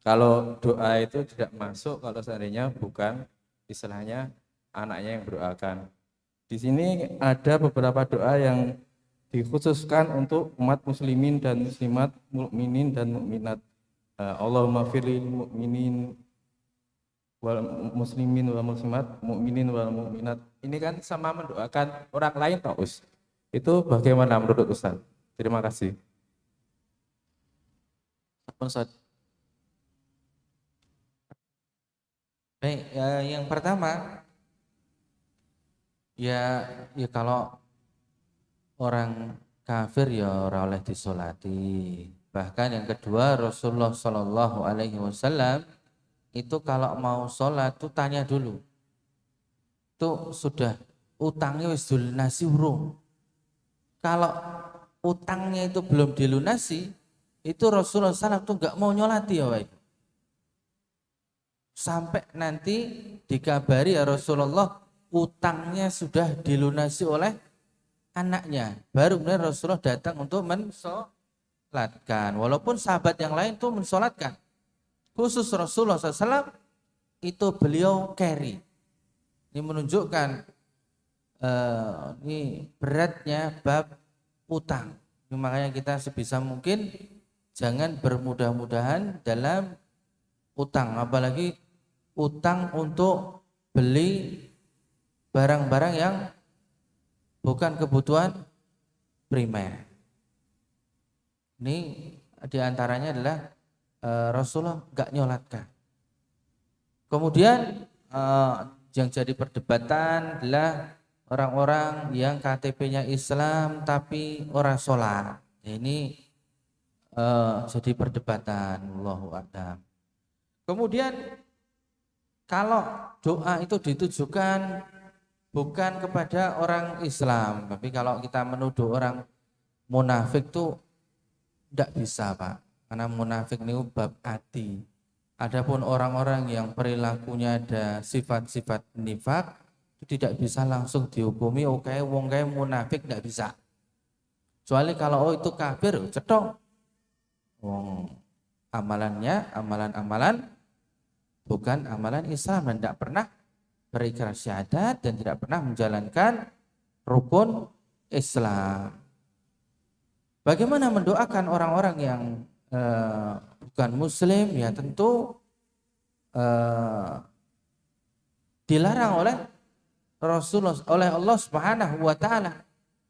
kalau doa itu tidak masuk kalau seandainya bukan istilahnya anaknya yang berdoakan. Di sini ada beberapa doa yang dikhususkan untuk umat muslimin dan muslimat, mukminin dan mukminat. Allahumma firlil mukminin wal muslimin wal muslimat, mukminin wal mukminat. Ini kan sama mendoakan orang lain toh, Us. Itu bagaimana menurut Ustaz? Terima kasih. Ustaz. Baik, yang pertama, ya kalau orang kafir ya ora oleh disolati. Bahkan yang kedua, Rasulullah Shallallahu Alaihi Wasallam itu kalau mau sholat tuh tanya dulu, tuh sudah utangnya wis dilunasi urung. Kalau utangnya itu belum dilunasi, itu Rasulullah SAW tuh nggak mau nyolati ya, baik. Sampai nanti dikabari ya Rasulullah utangnya sudah dilunasi oleh anaknya. Baru kemudian Rasulullah datang untuk mensolatkan. Walaupun sahabat yang lain tuh mensolatkan. Khusus Rasulullah SAW itu beliau carry. Ini menunjukkan ini beratnya bab utang. Ini makanya kita sebisa mungkin jangan bermudah-mudahan dalam utang. Apalagi utang untuk beli barang-barang yang bukan kebutuhan primer. Ini diantaranya adalah Rasulullah nggak nyolatkan. Kemudian yang jadi perdebatan adalah orang-orang yang KTP-nya Islam tapi orang sholat. Ini jadi perdebatan. Allahu a'lam. Kemudian kalau doa itu ditujukan bukan kepada orang Islam, tapi kalau kita menuduh orang munafik itu tidak bisa, Pak. Karena munafik ini bab hati. Adapun orang-orang yang perilakunya ada sifat-sifat nifak itu tidak bisa langsung dihukumi. Oke, wong kae munafik tidak bisa. Kecuali kalau itu kafir, cetok. Wong amalannya amalan-amalan bukan amalan Islam dan tidak pernah berikrar syahadat dan tidak pernah menjalankan rukun Islam. Bagaimana mendoakan orang-orang yang bukan Muslim? Ya tentu dilarang oleh Rasulullah, oleh Allah Subhanahu wa taala.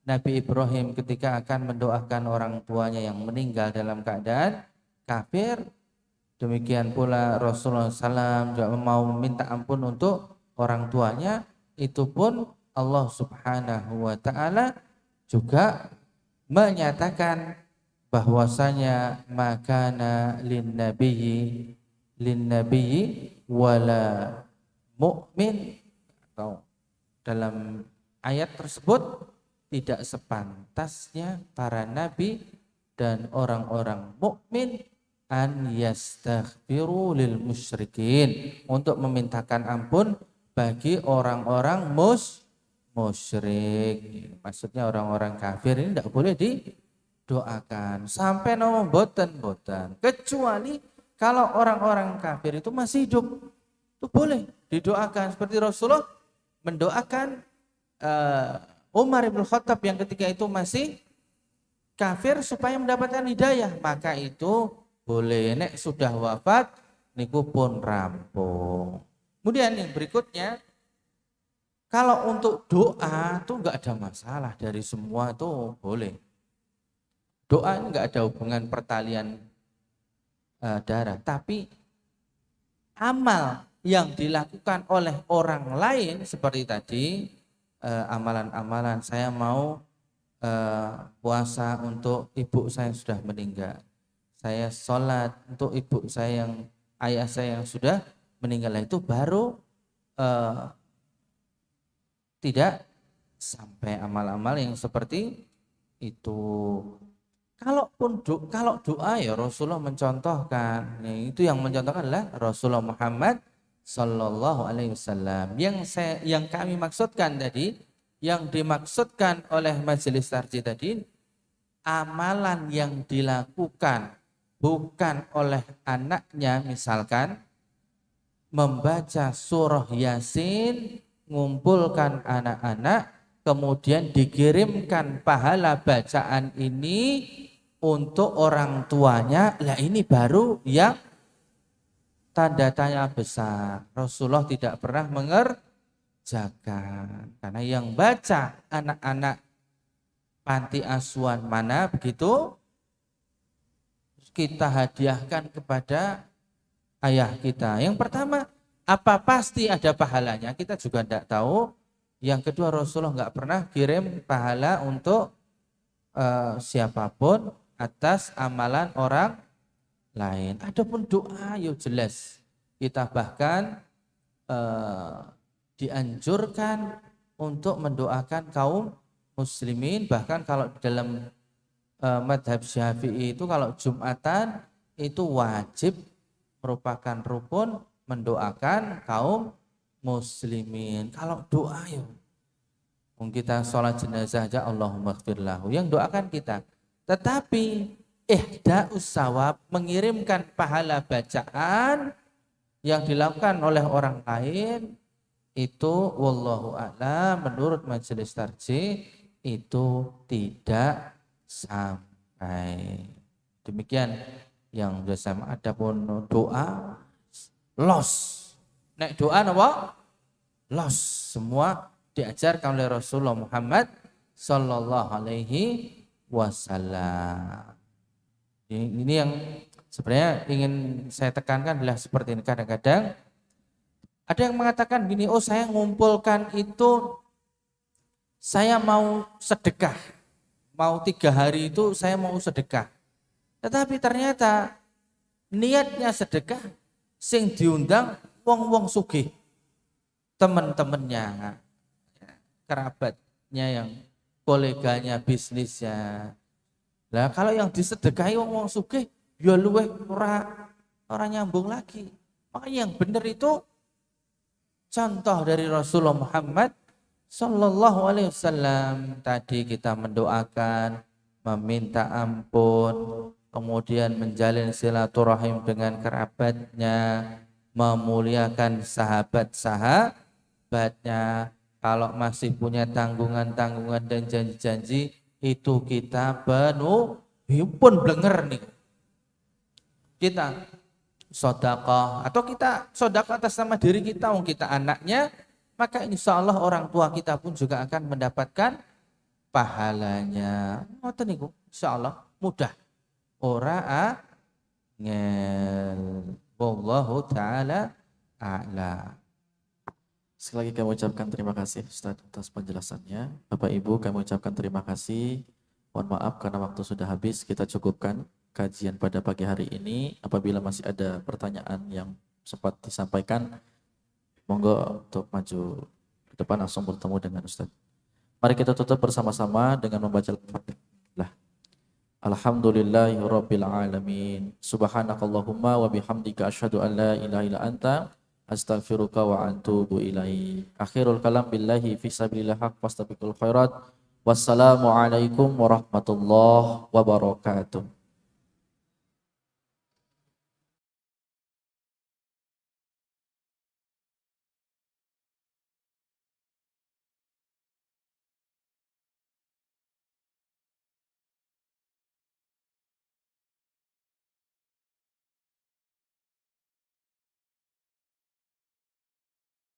Nabi Ibrahim ketika akan mendoakan orang tuanya yang meninggal dalam keadaan kafir, demikian pula Rasulullah SAW juga mau meminta ampun untuk orang tuanya, itu pun Allah Subhanahu wa taala juga menyatakan bahwasanya makana lin nabiyyi wala mu'min, atau dalam ayat tersebut tidak sepantasnya para nabi dan orang-orang mukmin an yastaghfiru lil musyrikin, untuk memintakan ampun bagi orang-orang musyrik. Maksudnya orang-orang kafir ini tidak boleh didoakan sampai nomor boten, kecuali kalau orang-orang kafir itu masih hidup, itu boleh didoakan. Seperti Rasulullah mendoakan Umar ibn Khattab yang ketika itu masih kafir supaya mendapatkan hidayah, maka itu boleh. Nek sudah wafat niku pun rampung. Kemudian yang berikutnya, kalau untuk doa itu enggak ada masalah, dari semua itu boleh. Doa ini enggak ada hubungan pertalian darah, tapi amal yang dilakukan oleh orang lain seperti tadi, amalan-amalan saya mau puasa untuk ibu saya yang sudah meninggal, saya sholat untuk ibu saya yang ayah saya yang sudah meninggal, itu baru tidak sampai amal-amal yang seperti itu. Kalau doa ya Rasulullah mencontohkan, itu yang mencontohkan adalah Rasulullah Muhammad Sallallahu Alaihi Wasallam. Yang kami maksudkan tadi, yang dimaksudkan oleh majelis tarjih tadi, amalan yang dilakukan bukan oleh anaknya, misalkan membaca surah Yasin, ngumpulkan anak-anak, kemudian dikirimkan pahala bacaan ini untuk orang tuanya, lah ini baru yang tanda tanya besar. Rasulullah tidak pernah mengerjakan, karena yang baca anak-anak panti asuhan mana begitu kita hadiahkan kepada ayah kita. Yang pertama, apa pasti ada pahalanya? Kita juga tidak tahu. Yang kedua, Rasulullah nggak pernah kirim pahala untuk siapapun atas amalan orang lain. Adapun doa, yuk jelas. Kita bahkan dianjurkan untuk mendoakan kaum muslimin. Bahkan kalau dalam madhab Syafi'i itu kalau Jumatan itu wajib, merupakan rukun mendoakan kaum muslimin. Kalau doa yuk, kita sholat jenazah aja Allahumma ighfir lahu, yang doakan kita. Tetapi ihda'us sawab, mengirimkan pahala bacaan yang dilakukan oleh orang lain, itu wallahu a'lam, menurut majelis tarjih itu tidak sampai. Demikian yang sudah sama. Adapun doa los, nek doa apa? Los, semua diajarkan oleh Rasulullah Muhammad Sallallahu Alaihi Wasallam. Ini yang sebenarnya ingin saya tekankan adalah seperti ini. Kadang-kadang ada yang mengatakan gini, oh saya ngumpulkan itu, saya mau sedekah, mau 3 hari itu saya mau sedekah. Tetapi ternyata niatnya sedekah, sing diundang wong-wong sugih, teman-temannya, kerabatnya, yang koleganya, bisnisnya. Lah kalau yang disedekahi wong-wong sugih, ya luweh ora nyambung lagi. Makanya yang benar itu contoh dari Rasulullah Muhammad Sallallahu Alaihi Wasallam. Tadi kita mendoakan, meminta ampun, kemudian menjalin silaturahim dengan kerabatnya, memuliakan sahabat-sahabatnya. Kalau masih punya tanggungan-tanggungan dan janji-janji, itu kita penuhi, pun blenger nih. Kita sedekah atau kita sedekah atas nama diri kita, wong kita anaknya, maka insya Allah orang tua kita pun juga akan mendapatkan pahalanya. Ngoten niku, insya Allah mudah. Ora angel. Wallahu taala a'lam. Sekali lagi kami ucapkan terima kasih Ustaz atas penjelasannya. Bapak Ibu kami ucapkan terima kasih. Mohon maaf karena waktu sudah habis, kita cukupkan kajian pada pagi hari ini. Apabila masih ada pertanyaan yang sempat disampaikan, monggo untuk maju ke depan langsung bertemu dengan Ustaz. Mari kita tutup bersama-sama dengan membaca Al-Fatihah. Alhamdulillahirabbil alamin. Subhanakallahumma wa bihamdika asyhadu an la ilaha illa anta astaghfiruka wa atubu ilaik. Akhirul kalam billahi fi sabilillah haq fastabiqul khairat. Wassalamu alaikum warahmatullahi wabarakatuh.